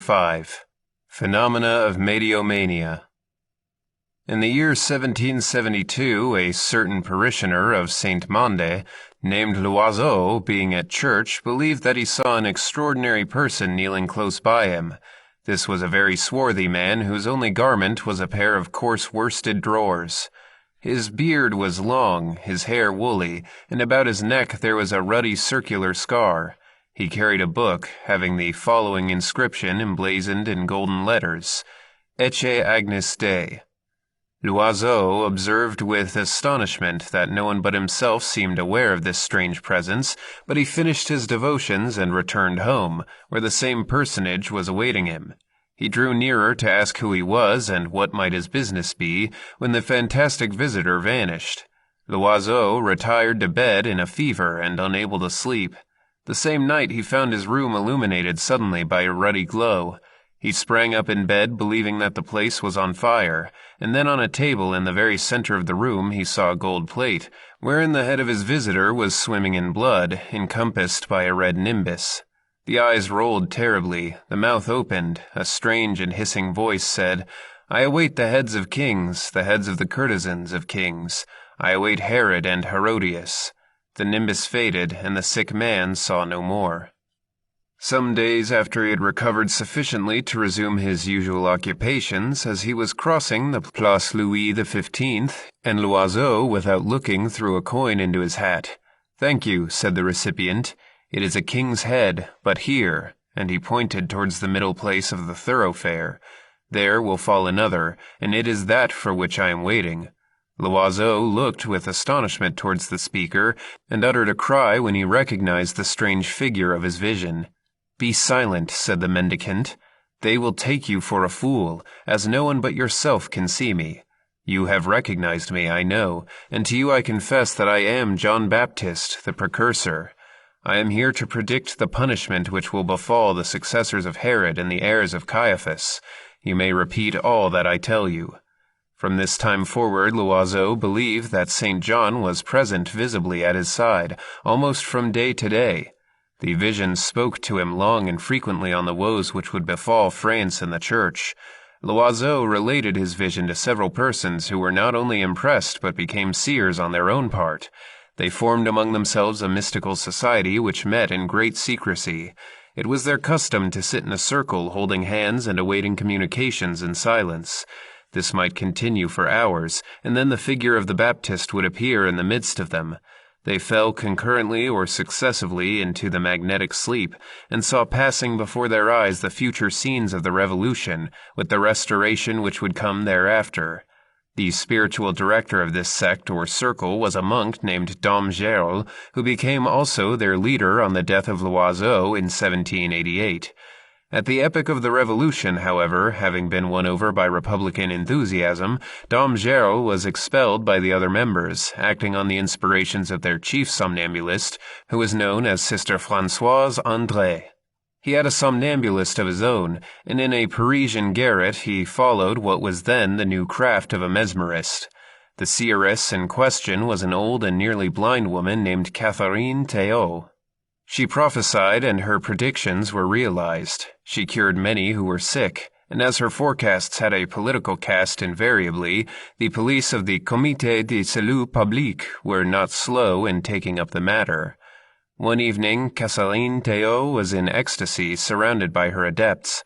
5. Phenomena of Mediomania. In the year 1772, a certain parishioner of Saint Mande, named Loiseau, being at church, believed that he saw an extraordinary person kneeling close by him. This was a very swarthy man, whose only garment was a pair of coarse worsted drawers. His beard was long, his hair woolly, and about his neck there was a ruddy circular scar. He carried a book, having the following inscription emblazoned in golden letters: Ecce Agnus Dei. Loiseau observed with astonishment that no one but himself seemed aware of this strange presence, but he finished his devotions and returned home, where the same personage was awaiting him. He drew nearer to ask who he was and what might his business be, when the fantastic visitor vanished. Loiseau retired to bed in a fever and unable to sleep. The same night he found his room illuminated suddenly by a ruddy glow. He sprang up in bed, believing that the place was on fire, and then on a table in the very center of the room he saw a gold plate, wherein the head of his visitor was swimming in blood, encompassed by a red nimbus. The eyes rolled terribly, the mouth opened, a strange and hissing voice said, "I await the heads of kings, the heads of the courtesans of kings. I await Herod and Herodias." The nimbus faded, and the sick man saw no more. Some days after he had recovered sufficiently to resume his usual occupations, as he was crossing the Place Louis XV, and Loiseau, without looking, threw a coin into his hat. "Thank you," said the recipient. "It is a king's head, but here," and he pointed towards the middle place of the thoroughfare, "there will fall another, and it is that for which I am waiting." Loiseau looked with astonishment towards the speaker, and uttered a cry when he recognized the strange figure of his vision. "Be silent," said the mendicant. "They will take you for a fool, as no one but yourself can see me. You have recognized me, I know, and to you I confess that I am John Baptist, the precursor. I am here to predict the punishment which will befall the successors of Herod and the heirs of Caiaphas. You may repeat all that I tell you." From this time forward, Loiseau believed that St. John was present visibly at his side, almost from day to day. The vision spoke to him long and frequently on the woes which would befall France and the Church. Loiseau related his vision to several persons who were not only impressed but became seers on their own part. They formed among themselves a mystical society which met in great secrecy. It was their custom to sit in a circle holding hands and awaiting communications in silence. This might continue for hours, and then the figure of the Baptist would appear in the midst of them. They fell concurrently or successively into the magnetic sleep, and saw passing before their eyes the future scenes of the Revolution, with the restoration which would come thereafter. The spiritual director of this sect or circle was a monk named Dom Gerle, who became also their leader on the death of Loiseau in 1788. At the epoch of the Revolution, however, having been won over by Republican enthusiasm, Dom Gerle was expelled by the other members, acting on the inspirations of their chief somnambulist, who was known as Sister Françoise André. He had a somnambulist of his own, and in a Parisian garret he followed what was then the new craft of a mesmerist. The seeress in question was an old and nearly blind woman named Catherine Théot. She prophesied, and her predictions were realized. She cured many who were sick, and as her forecasts had a political cast invariably, the police of the Comité de Salut Public were not slow in taking up the matter. One evening, Catherine Théot was in ecstasy, surrounded by her adepts.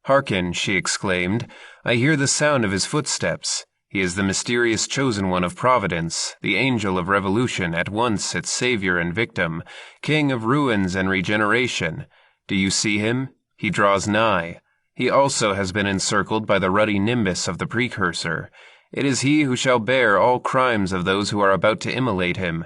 "Hearken," she exclaimed, "I hear the sound of his footsteps. He is the mysterious chosen one of Providence, the angel of revolution, at once its savior and victim, king of ruins and regeneration. Do you see him? He draws nigh. He also has been encircled by the ruddy nimbus of the precursor. It is he who shall bear all crimes of those who are about to immolate him.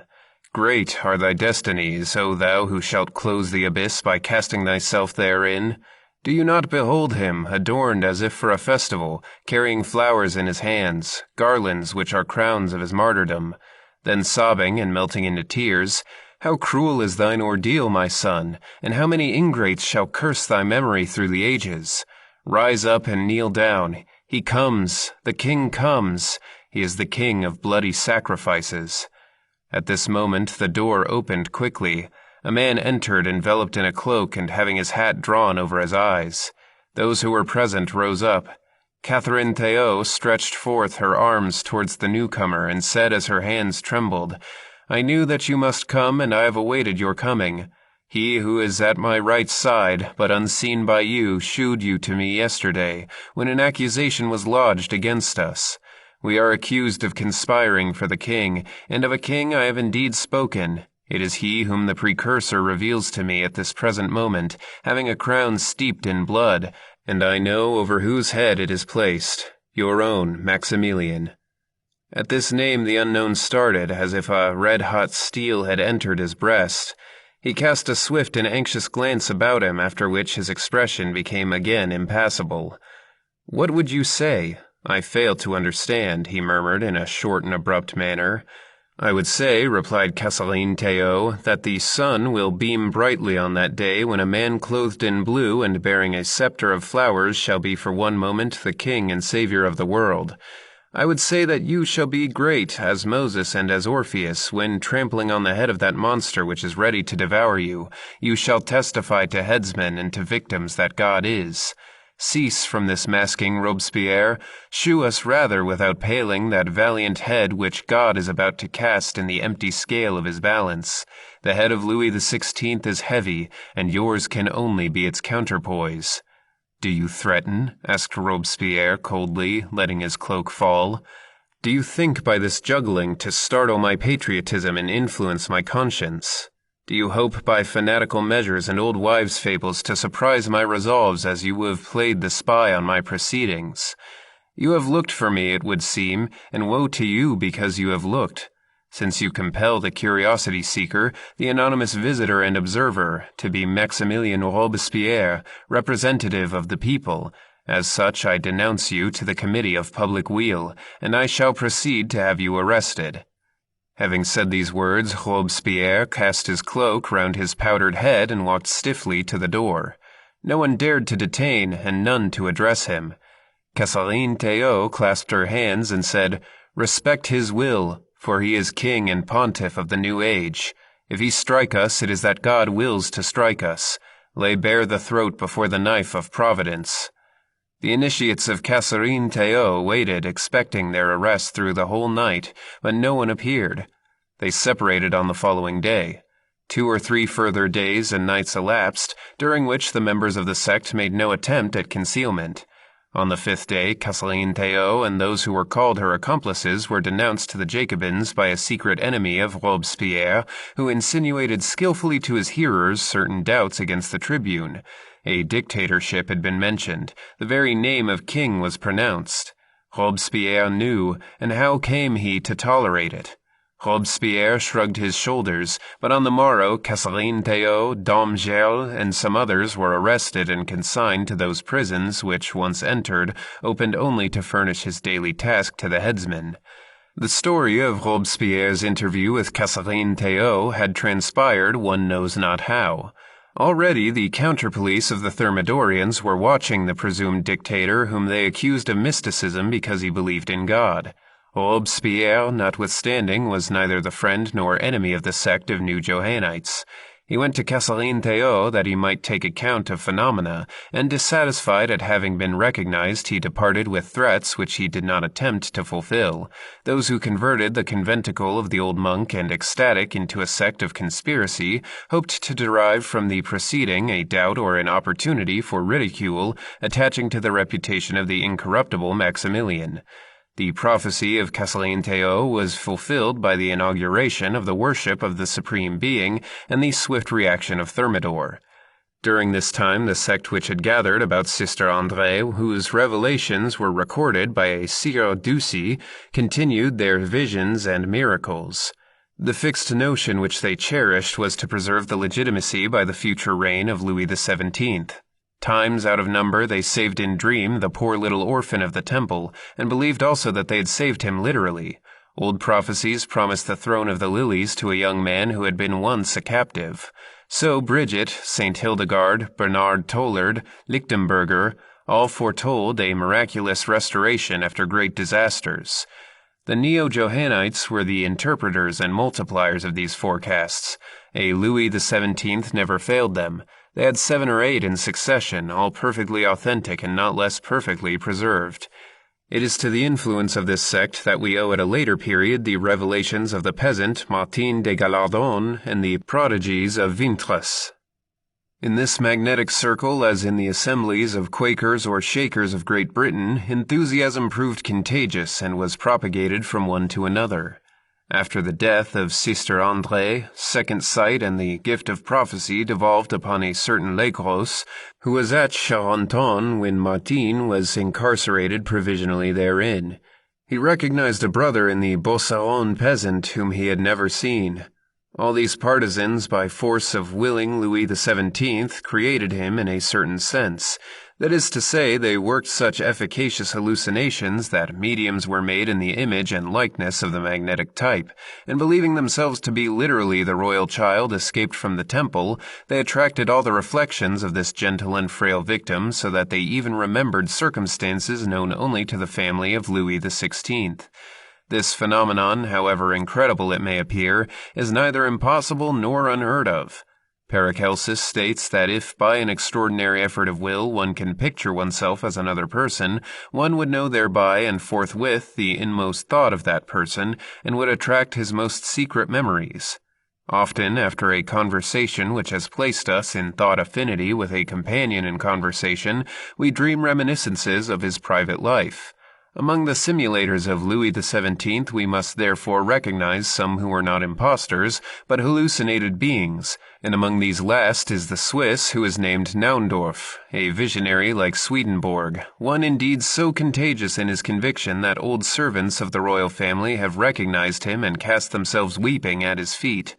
Great are thy destinies, O thou who shalt close the abyss by casting thyself therein. Do you not behold him, adorned as if for a festival, carrying flowers in his hands, garlands which are crowns of his martyrdom? Then sobbing and melting into tears, How cruel is thine ordeal, my son, and how many ingrates shall curse thy memory through the ages? Rise up and kneel down. He comes, the king comes. He is the king of bloody sacrifices." At this moment the door opened quickly. A man entered enveloped in a cloak and having his hat drawn over his eyes. Those who were present rose up. Catherine Théot stretched forth her arms towards the newcomer and said as her hands trembled, "I knew that you must come, and I have awaited your coming. He who is at my right side, but unseen by you, shewed you to me yesterday, when an accusation was lodged against us. We are accused of conspiring for the king, and of a king I have indeed spoken. It is he whom the precursor reveals to me at this present moment, having a crown steeped in blood, and I know over whose head it is placed, your own Maximilian." At this name the unknown started, as if a red-hot steel had entered his breast. He cast a swift and anxious glance about him, after which his expression became again impassible. "What would you say? I fail to understand," he murmured in a short and abrupt manner. "I would say," replied Catherine Théot, "that the sun will beam brightly on that day when a man clothed in blue and bearing a scepter of flowers shall be for one moment the king and savior of the world. I would say that you shall be great as Moses and as Orpheus, when trampling on the head of that monster which is ready to devour you, you shall testify to headsmen and to victims that God is. Cease from this masking, Robespierre. Shew us rather without paling that valiant head which God is about to cast in the empty scale of his balance. The head of Louis XVI is heavy, and yours can only be its counterpoise." "Do you threaten?" asked Robespierre coldly, letting his cloak fall. "Do you think by this juggling to startle my patriotism and influence my conscience? Do you hope by fanatical measures and old wives' fables to surprise my resolves as you have played the spy on my proceedings? You have looked for me, it would seem, and woe to you because you have looked, since you compel the curiosity-seeker, the anonymous visitor and observer, to be Maximilian Robespierre, representative of the people. As such, I denounce you to the Committee of Public Weal, and I shall proceed to have you arrested." Having said these words, Robespierre cast his cloak round his powdered head and walked stiffly to the door. No one dared to detain, and none to address him. Catherine Théot clasped her hands and said, "Respect his will, for he is king and pontiff of the new age. If he strike us, it is that God wills to strike us. Lay bare the throat before the knife of Providence." The initiates of Catherine Théot waited, expecting their arrest through the whole night, but no one appeared. They separated on the following day. 2 or 3 further days and nights elapsed, during which the members of the sect made no attempt at concealment. On the 5th day, Catherine Théot and those who were called her accomplices were denounced to the Jacobins by a secret enemy of Robespierre, who insinuated skillfully to his hearers certain doubts against the tribune. A dictatorship had been mentioned. The very name of king was pronounced. Robespierre knew, and how came he to tolerate it? Robespierre shrugged his shoulders, but on the morrow Catherine Théot, Dom Gel, and some others were arrested and consigned to those prisons which, once entered, opened only to furnish his daily task to the headsman. The story of Robespierre's interview with Catherine Théot had transpired one knows not how. Already the counter-police of the Thermidorians were watching the presumed dictator whom they accused of mysticism because he believed in God. Robespierre, notwithstanding, was neither the friend nor enemy of the sect of New Johannitites. He went to Catherine Théot that he might take account of phenomena, and dissatisfied at having been recognized, he departed with threats which he did not attempt to fulfill. Those who converted the conventicle of the old monk and ecstatic into a sect of conspiracy hoped to derive from the proceeding a doubt or an opportunity for ridicule attaching to the reputation of the incorruptible Maximilian. The prophecy of Catherine Théot was fulfilled by the inauguration of the worship of the Supreme Being and the swift reaction of Thermidor. During this time, the sect which had gathered about Sister André, whose revelations were recorded by a Sieur Ducy, continued their visions and miracles. The fixed notion which they cherished was to preserve the legitimacy by the future reign of Louis XVII. Times out of number they saved in dream the poor little orphan of the temple, and believed also that they had saved him literally. Old prophecies promised the throne of the lilies to a young man who had been once a captive. So Bridget, St. Hildegard, Bernard Tollard, Lichtenberger, all foretold a miraculous restoration after great disasters. The Neo-Johannites were the interpreters and multipliers of these forecasts. A Louis XVII never failed them. They had 7 or 8 in succession, all perfectly authentic and not less perfectly preserved. It is to the influence of this sect that we owe at a later period the revelations of the peasant Martin de Gallardon and the prodigies of Vintress. In this magnetic circle, as in the assemblies of Quakers or Shakers of Great Britain, enthusiasm proved contagious and was propagated from one to another. After the death of Sister André, second sight and the gift of prophecy devolved upon a certain Legros, who was at Charenton when Martin was incarcerated provisionally therein. He recognized a brother in the Beauceron peasant whom he had never seen. All these partisans, by force of willing Louis XVII, created him in a certain sense. That is to say, they worked such efficacious hallucinations that mediums were made in the image and likeness of the magnetic type, and believing themselves to be literally the royal child escaped from the temple, they attracted all the reflections of this gentle and frail victim so that they even remembered circumstances known only to the family of Louis XVI. This phenomenon, however incredible it may appear, is neither impossible nor unheard of. Paracelsus states that if by an extraordinary effort of will one can picture oneself as another person, one would know thereby and forthwith the inmost thought of that person, and would attract his most secret memories. Often, after a conversation which has placed us in thought affinity with a companion in conversation, we dream reminiscences of his private life. Among the simulators of Louis XVII, we must therefore recognize some who were not impostors, but hallucinated beings, and among these last is the Swiss who is named Naundorf, a visionary like Swedenborg, one indeed so contagious in his conviction that old servants of the royal family have recognized him and cast themselves weeping at his feet.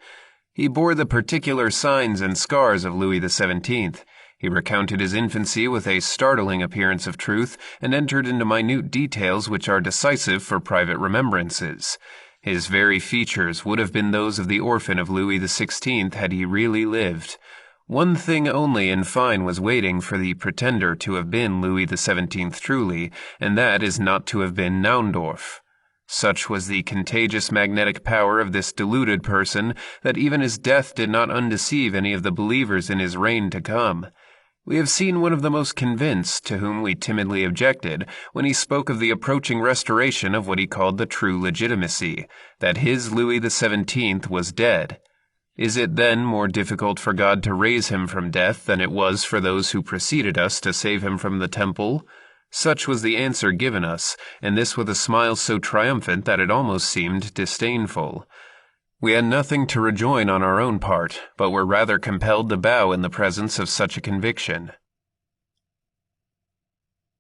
He bore the particular signs and scars of Louis XVII. He recounted his infancy with a startling appearance of truth, and entered into minute details which are decisive for private remembrances. His very features would have been those of the orphan of Louis XVI had he really lived. One thing only in fine was waiting for the pretender to have been Louis XVII truly, and that is not to have been Naundorf. Such was the contagious magnetic power of this deluded person that even his death did not undeceive any of the believers in his reign to come. We have seen one of the most convinced, to whom we timidly objected, when he spoke of the approaching restoration of what he called the true legitimacy, that his Louis XVII was dead. Is it then more difficult for God to raise him from death than it was for those who preceded us to save him from the temple? Such was the answer given us, and this with a smile so triumphant that it almost seemed disdainful. We had nothing to rejoin on our own part, but were rather compelled to bow in the presence of such a conviction.